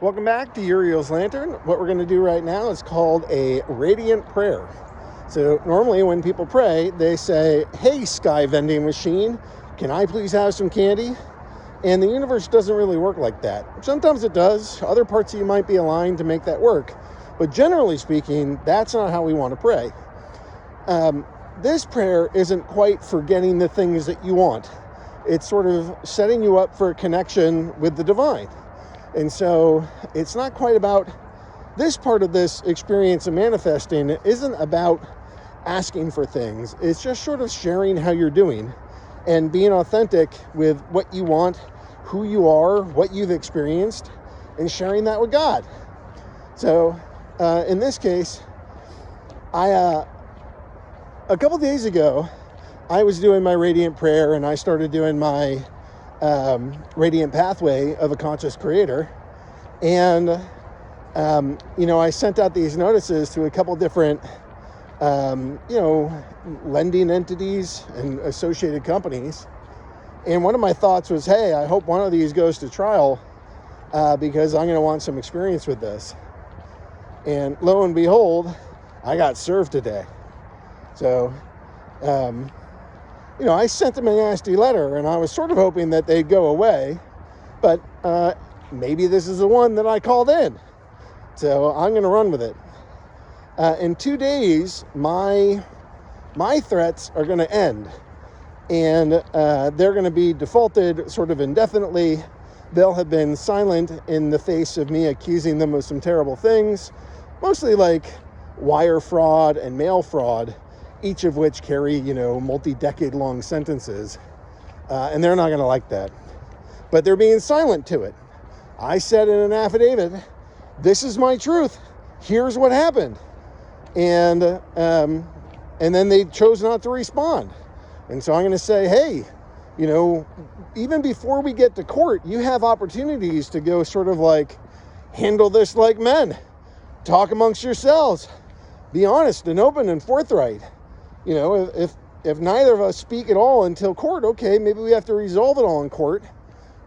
Welcome back to Uriel's Lantern. What we're going to do right now is called a radiant prayer. So normally when people pray, they say, "Hey, sky vending machine, can I please have some candy?" And the universe doesn't really work like that. Sometimes it does. Other parts of you might be aligned to make that work. But generally speaking, that's not how we want to pray. This prayer isn't quite for getting the things that you want. It's sort of setting you up for a connection with the divine. And so it's not quite about this part of this experience of manifesting. It isn't about asking for things. It's just sort of sharing how you're doing and being authentic with what you want, who you are, what you've experienced, and sharing that with God. So in this case, a couple days ago, I was doing my radiant prayer and I started doing my radiant pathway of a conscious creator. And, I sent out these notices to a couple different, lending entities and associated companies. And one of my thoughts was, hey, I hope one of these goes to trial because I'm going to want some experience with this. And lo and behold, I got served today. So, I sent them a nasty letter, and I was sort of hoping that they'd go away, but maybe this is the one that I called in. So I'm going to run with it. In 2 days, my threats are going to end, and they're going to be defaulted sort of indefinitely. They'll have been silent in the face of me accusing them of some terrible things, mostly like wire fraud and mail fraud, each of which carry, multi-decade-long sentences. And they're not going to like that. But they're being silent to it. I said in an affidavit, this is my truth. Here's what happened. And then they chose not to respond. And so I'm going to say, hey, even before we get to court, you have opportunities to go sort of like handle this like men. Talk amongst yourselves. Be honest and open and forthright. If neither of us speak at all until court, okay, maybe we have to resolve it all in court.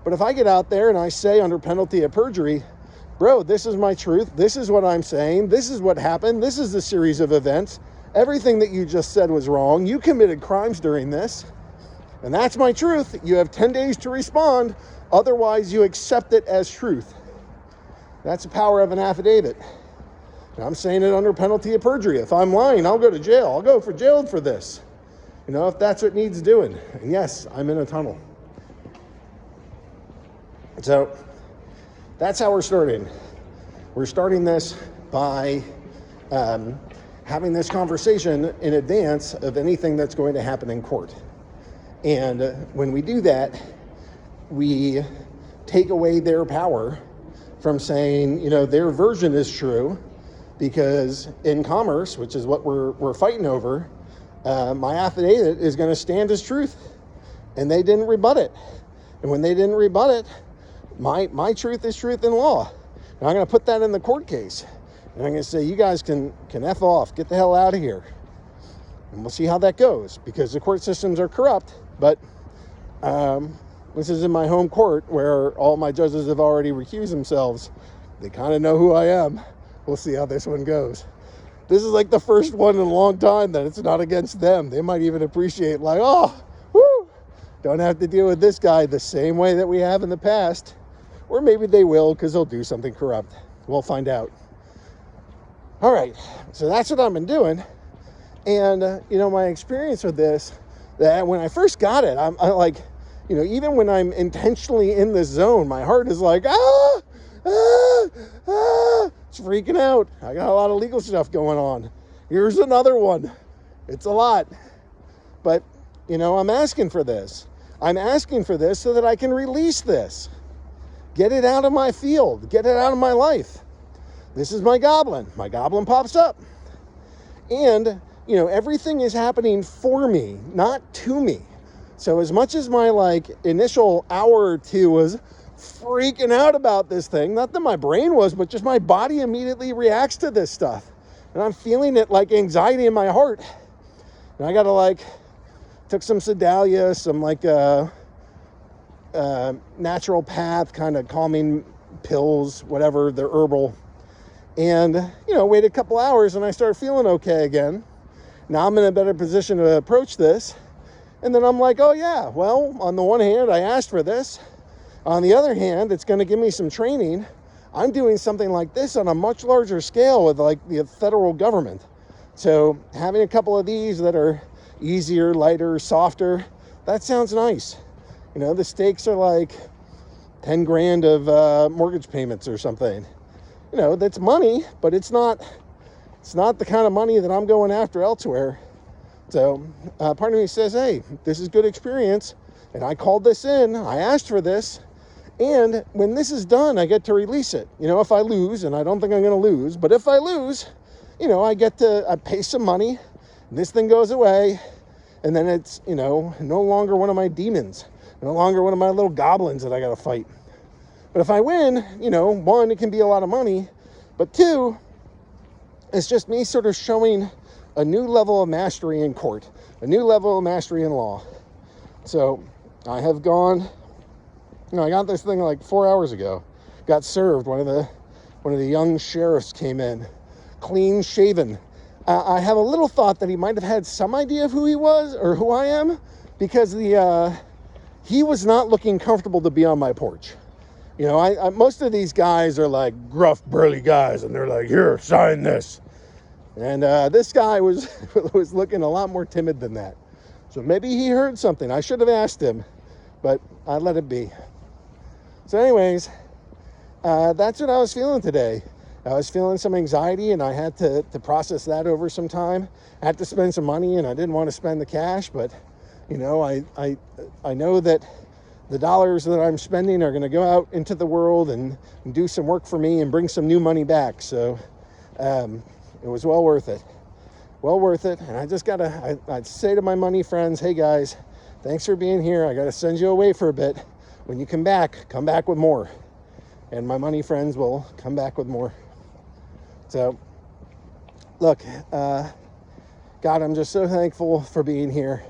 But if I get out there and I say under penalty of perjury, bro, this is my truth, this is what I'm saying, this is what happened, this is the series of events, everything that you just said was wrong, you committed crimes during this, and that's my truth, you have 10 days to respond, otherwise you accept it as truth. That's the power of an affidavit. I'm saying it under penalty of perjury. If I'm lying, I'll go to jail. I'll go for jail for this. If that's what needs doing. And yes, I'm in a tunnel. So that's how we're starting. We're starting this by having this conversation in advance of anything that's going to happen in court. And when we do that, we take away their power from saying, their version is true. Because in commerce, which is what we're fighting over, my affidavit is going to stand as truth. And they didn't rebut it. And when they didn't rebut it, my truth is truth in law. And I'm going to put that in the court case. And I'm going to say, you guys can F off, get the hell out of here. And we'll see how that goes. Because the court systems are corrupt. But this is in my home court where all my judges have already recused themselves. They kind of know who I am. We'll see how this one goes. This is like the first one in a long time that it's not against them. They might even appreciate don't have to deal with this guy the same way that we have in the past. Or maybe they will because they'll do something corrupt. We'll find out. All right, so that's what I've been doing. And, my experience with this, that when I first got it, I'm like, even when I'm intentionally in this zone, my heart is like, it's freaking out. I got a lot of legal stuff going on. Here's another one. It's a lot. But, I'm asking for this. I'm asking for this so that I can release this. Get it out of my field. Get it out of my life. This is my goblin. My goblin pops up. And, everything is happening for me, not to me. So as much as my, initial hour or two was freaking out about this thing, not that my brain was, but just my body immediately reacts to this stuff. And I'm feeling it like anxiety in my heart. And I gotta took some Sedalia, some natural path kind of calming pills, whatever, they're herbal. And, wait a couple hours and I start feeling okay again. Now I'm in a better position to approach this. And then I'm like, oh yeah, well, on the one hand, I asked for this. On the other hand, it's going to give me some training. I'm doing something like this on a much larger scale with like the federal government. So having a couple of these that are easier, lighter, softer, that sounds nice. The stakes are like 10 grand of mortgage payments or something. That's money, but it's not the kind of money that I'm going after elsewhere. So part of me says, hey, this is good experience. And I called this in, I asked for this. And when this is done, I get to release it. If I lose, and I don't think I'm going to lose, but if I lose, I pay some money, this thing goes away, and then it's, no longer one of my demons, no longer one of my little goblins that I got to fight. But if I win, one, it can be a lot of money, but two, it's just me sort of showing a new level of mastery in court, a new level of mastery in law. So I have gone, I got this thing like 4 hours ago, got served. One of the young sheriffs came in, clean shaven. I have a little thought that he might have had some idea of who he was or who I am, because he was not looking comfortable to be on my porch. Most of these guys are like gruff, burly guys, and they're like, here, sign this. And this guy was looking a lot more timid than that. So maybe he heard something. I should have asked him, but I let it be. So anyways, that's what I was feeling today. I was feeling some anxiety, and I had to process that over some time. I had to spend some money, and I didn't want to spend the cash, but I know that the dollars that I'm spending are going to go out into the world and do some work for me and bring some new money back. So it was well worth it. Well worth it. And I just I'd say to my money friends, hey guys, thanks for being here. I got to send you away for a bit. When you come back with more. And my money friends will come back with more. So, look, God, I'm just so thankful for being here.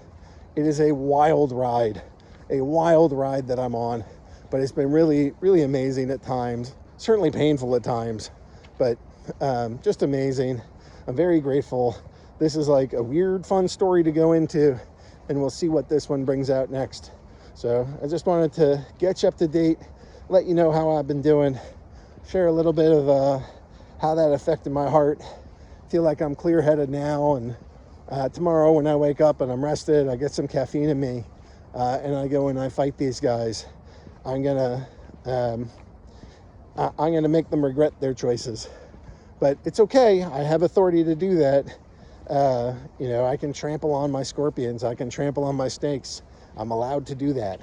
It is a wild ride that I'm on, but it's been really, really amazing at times, certainly painful at times, but just amazing. I'm very grateful. This is like a weird, fun story to go into, and we'll see what this one brings out next. So I just wanted to get you up to date, let you know how I've been doing, share a little bit of how that affected my heart. Feel like I'm clear-headed now, and tomorrow when I wake up and I'm rested, I get some caffeine in me, and I go and I fight these guys. I'm gonna make them regret their choices, but it's okay. I have authority to do that. I can trample on my scorpions. I can trample on my snakes. I'm allowed to do that.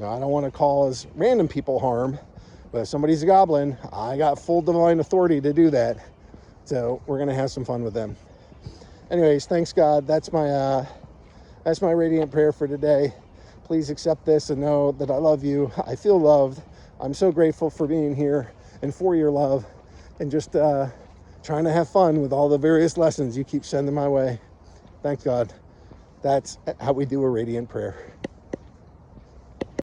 Now, I don't want to cause random people harm, but if somebody's a goblin, I got full divine authority to do that. So we're going to have some fun with them. Anyways, thanks God. That's my radiant prayer for today. Please accept this and know that I love you. I feel loved. I'm so grateful for being here and for your love, and just trying to have fun with all the various lessons you keep sending my way. Thanks God. That's how we do a radiant prayer.